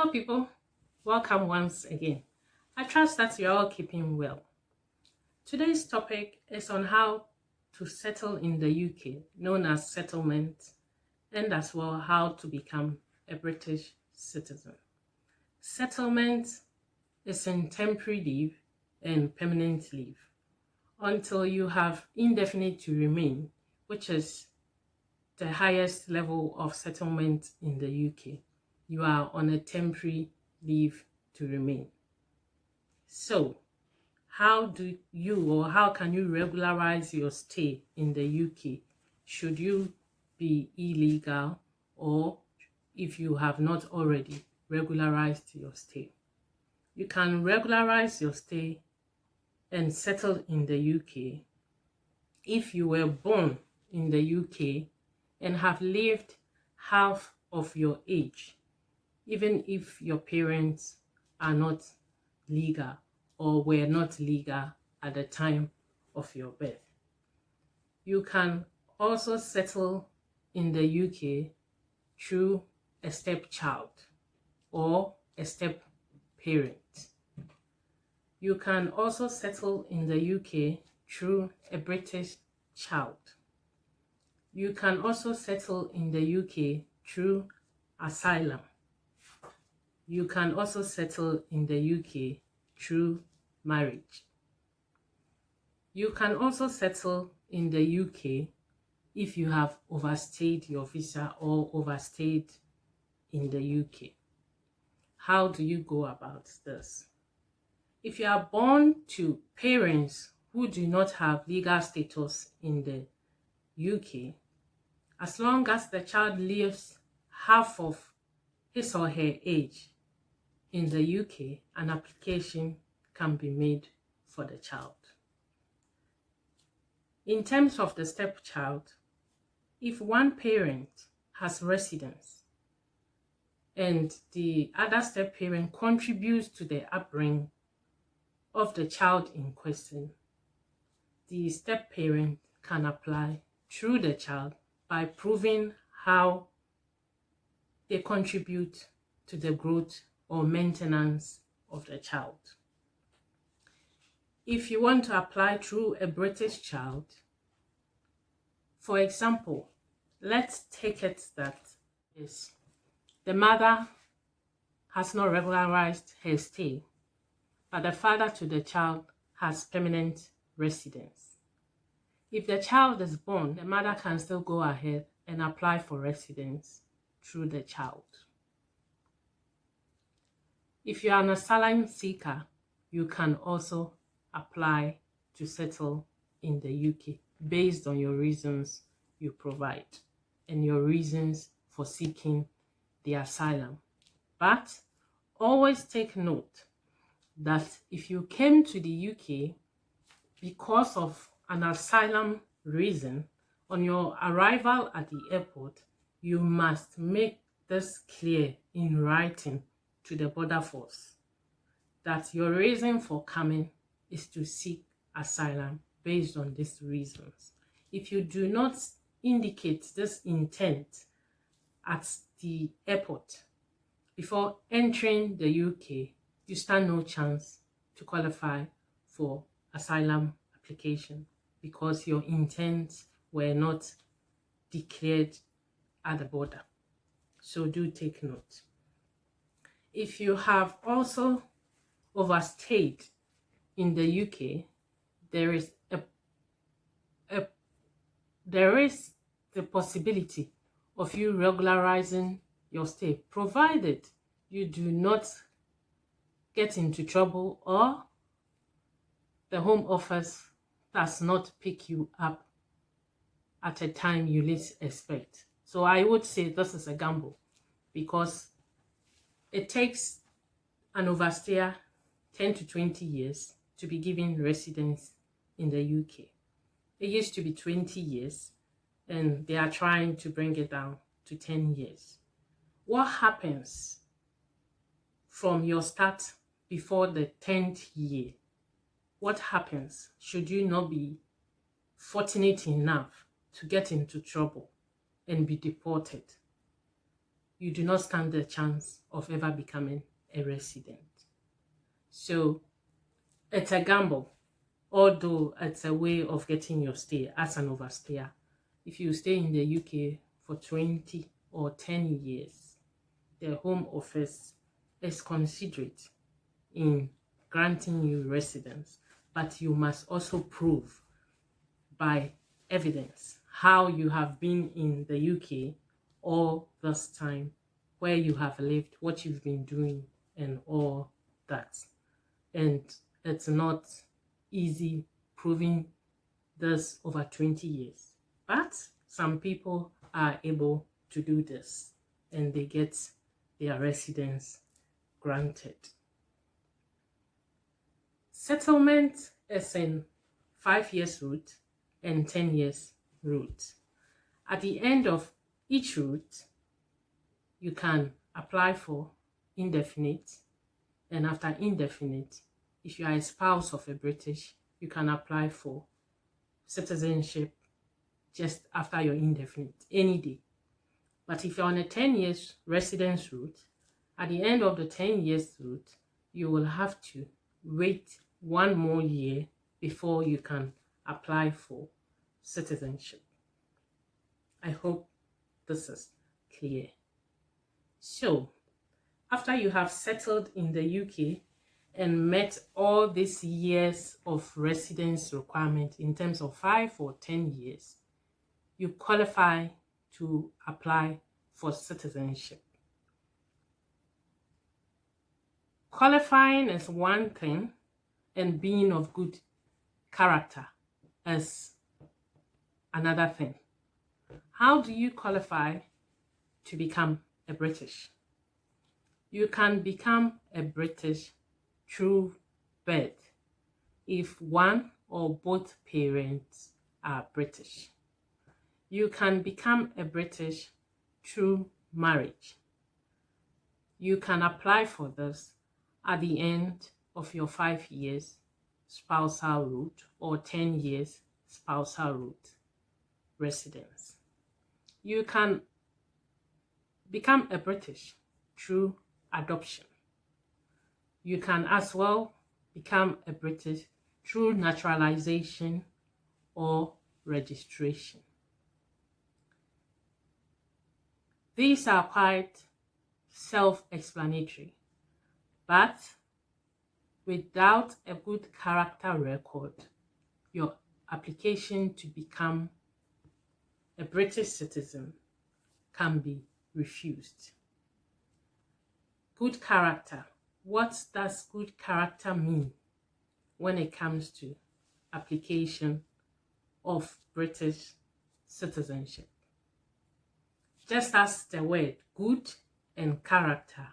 Hello, people. Welcome once again. I trust that you're all keeping well. Today's topic is on how to settle in the UK, known as settlement, and as well how to become a British citizen. Settlement is in temporary leave and permanent leave until you have indefinite to remain, which is the highest level of settlement in the UK. You are on a temporary leave to remain. So, how can you regularize your stay in the UK? Should you be illegal, or if you have not already regularized your stay? You can regularize your stay and settle in the UK if you were born in the UK and have lived half of your age, even if your parents are not legal or were not legal at the time of your birth. You can also settle in the UK through a stepchild or a step parent. You can also settle in the UK through a British child. You can also settle in the UK through asylum. You can also settle in the UK through marriage. You can also settle in the UK if you have overstayed your visa or overstayed in the UK. How do you go about this? If you are born to parents who do not have legal status in the UK, as long as the child lives half of his or her age in the UK, an application can be made for the child. In terms of the stepchild, if one parent has residence and the other step parent contributes to the upbringing of the child in question, the step parent can apply through the child by proving how they contribute to the growth or maintenance of the child. If you want to apply through a British child, for example, let's take it that is the mother has not regularized her stay, but the father to the child has permanent residence. If the child is born, the mother can still go ahead and apply for residence through the child. If you are an asylum seeker, you can also apply to settle in the UK based on your reasons you provide and your reasons for seeking the asylum. But always take note that if you came to the UK because of an asylum reason, on your arrival at the airport, you must make this clear in writing to the border force that your reason for coming is to seek asylum based on these reasons. If you do not indicate this intent at the airport before entering the UK, you stand no chance to qualify for asylum application because your intents were not declared at the border. So do take note. If you have also overstayed in the UK, there is the possibility of you regularizing your stay, provided you do not get into trouble or the Home Office does not pick you up at a time you least expect. So I would say this is a gamble because it takes an overstayer 10 to 20 years to be given residence in the UK. It used to be 20 years and they are trying to bring it down to 10 years. What happens from your start before the 10th year? What happens should you not be fortunate enough to get into trouble and be deported? you do not stand the chance of ever becoming a resident. So it's a gamble, although it's a way of getting your stay as an overstayer. If you stay in the UK for 20 or 10 years, the Home Office is considerate in granting you residence, but you must also prove by evidence how you have been in the UK all this time, where you have lived, what you've been doing, and all that. And it's not easy proving this over 20 years, but some people are able to do this and they get their residence granted. Settlement is in 5 years route and 10 years route. At the end of each route, you can apply for indefinite, and after indefinite, if you are a spouse of a British, you can apply for citizenship just after your indefinite, any day. But if you're on a 10 years residence route, at the end of the 10 years route, you will have to wait 1 more year before you can apply for citizenship. I hope this is clear. So, after you have settled in the UK and met all these years of residence requirement in terms of 5 or 10 years, you qualify to apply for citizenship. Qualifying is one thing, and being of good character is another thing. How do you qualify to become a British? You can become a British through birth if one or both parents are British. You can become a British through marriage. You can apply for this at the end of your 5 years spousal route or 10 years spousal route residence. You can become a British through adoption. You can as well become a British through naturalization or registration. These are quite self-explanatory, but without a good character record, your application to become a British citizen can be refused. Good character. What does good character mean when it comes to application of British citizenship? Just as the word good and character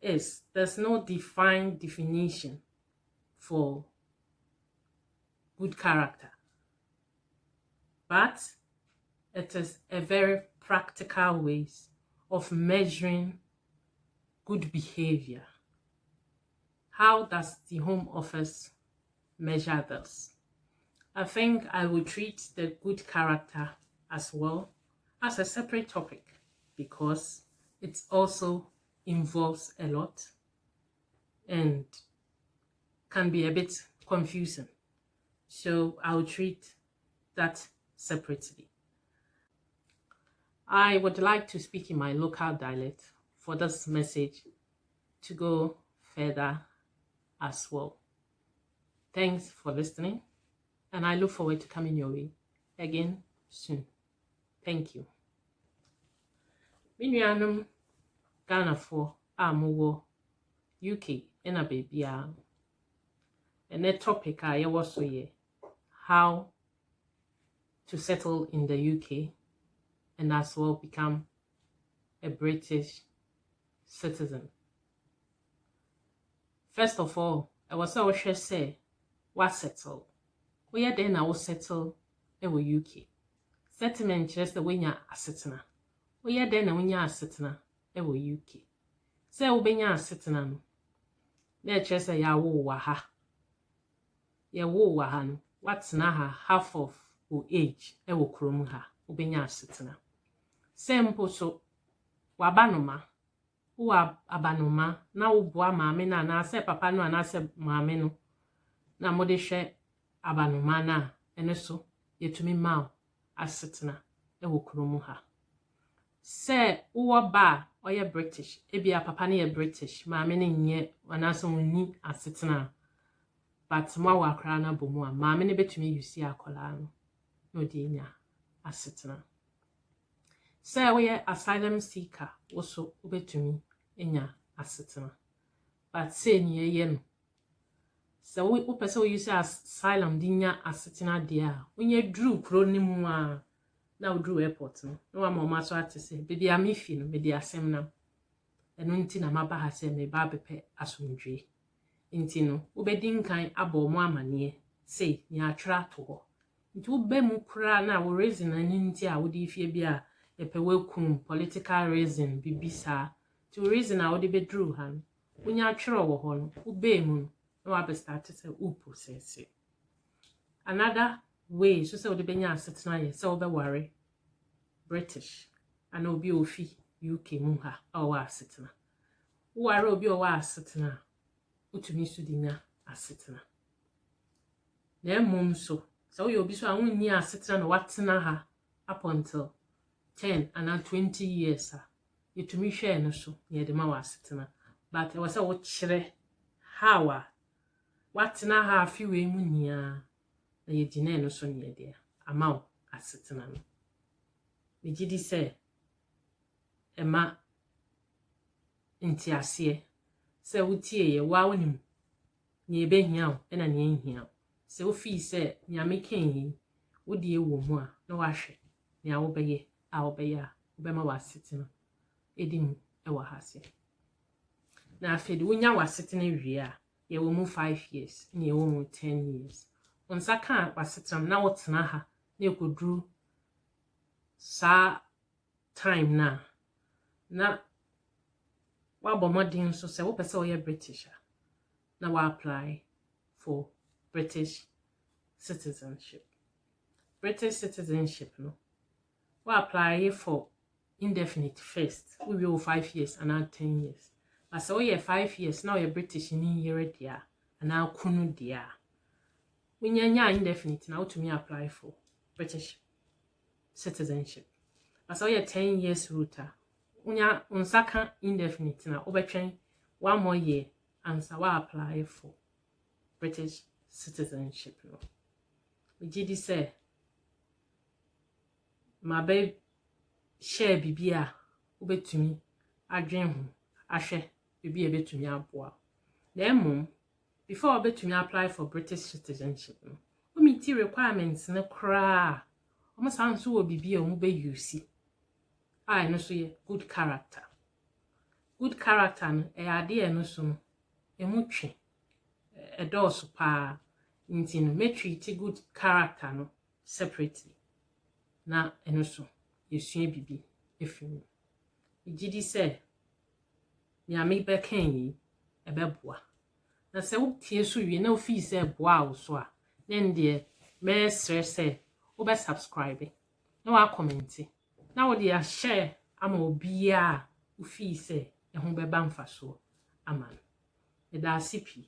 is, there's no defined definition for good character, but it is a very practical ways of measuring good behavior. How does the Home Office measure this? I think I will treat the good character as well as a separate topic because it also involves a lot and can be a bit confusing. So I'll treat that separately. I would like to speak in my local dialect for this message to go further as well. Thanks for listening, and I look forward to coming your way again soon. Thank you. Minuanum Ghana for Amuwo UK in a baby. And the topic I was so how to settle in the UK and as well become a British citizen. First of all, I was always say, what settle? We are then I will settle in the UK. Settlement just the way you're a citizen. We are then when you're a citizen in the UK. Say, we be a citizen. Let's just say, ya wo waha. Ya wo wahan. What's na half of age? E wo krum ha. We be a citizen. Simple so. wabanoma wo abanoma na wo boa maame na na se papa no na se maame no na mo de hwe abanoma na ene so yetumi ma asetena wo kromu ha se wo ba oye British ebia papa ne ye British maame ne nye wana so woni asetena but mo wa akra na bomu a maame ne betumi yusi akola no no de nya asetena se wo ye asylum seeker wo so betumi enya asetena but se ni ye no se wo pese wo yusi asylum di nya asetena de a onye dru kro ni mu a na wo dru airport no wa ma so atese bebi amefi no me de asem na eno nti na maba ha se me ba bepe asomdwe nti no wo bedi nkan abo mo amane se ni atwra to ho nti wo be mu kra na wo reason ani nti a wo di fie bia epe wekum political reason bibisa to reason a wo de bedru ha no wonya atwra wo ho no wo be mu no wa be start say wo process it. Another way so say wo de benya asetena ye say wo be worry British and obi ofi UK mu ha o wa asetena wo worry obi o wa asetena utumi su dinya asetena na mum so wo ye obi so a wonni asetena na watena ha up until 10 and 20 years yetumi hwe no so ye de ma wa asetena but e was a wo kire how watena ha afi we mu nia na ye gine no so ne de ama asetena no me gidi se ema nti ase se wutie ye wa wonim ne be hia o na ne hia se wo fi se nyame kan yi wo de ewo mu a na wa hwe ne a wo beye a wo beye a wo be ma wa asetena edim e wa ha se na afedi wonya wa asetena wie a ye wo mu 5 years ne ye wo mu 10 years onsa kan wa asetena na wo tena ha na ekodru sa time na wa bomodin so se wo pese wo ye British na wa apply for British citizenship. British citizenship no wa apply for indefinite first we will 5 years and now 10 years but so ye 5 years now you British ni year dia and now kunu dia when nya indefinite now to me apply for British citizenship but so ye 10 years route unya unsaka indefinite na obetwen 1 more year and so wa apply for British citizenship no we gidi say ma be share bibia obetumi adwen ho ahwe bibia betumi aboa na mum before obetumi apply for British citizenship no o meet requirements na kra o san so wo bibia o mu be use ai no so ye good character no e ade e no so no e mu twe e do so pa nti no me treat good character no separately na eno so yesua bibi efim igidi se nyame be kan yi e be boa na se wo tie so wie na ofi se boa wo so a na ndie me stress wo be subscribe na wa comment na wo dia share ama obi a ofi se e ho be ba mfaso ama no da sipi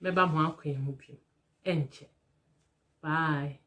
me ba ho akwan mu bi enche bye.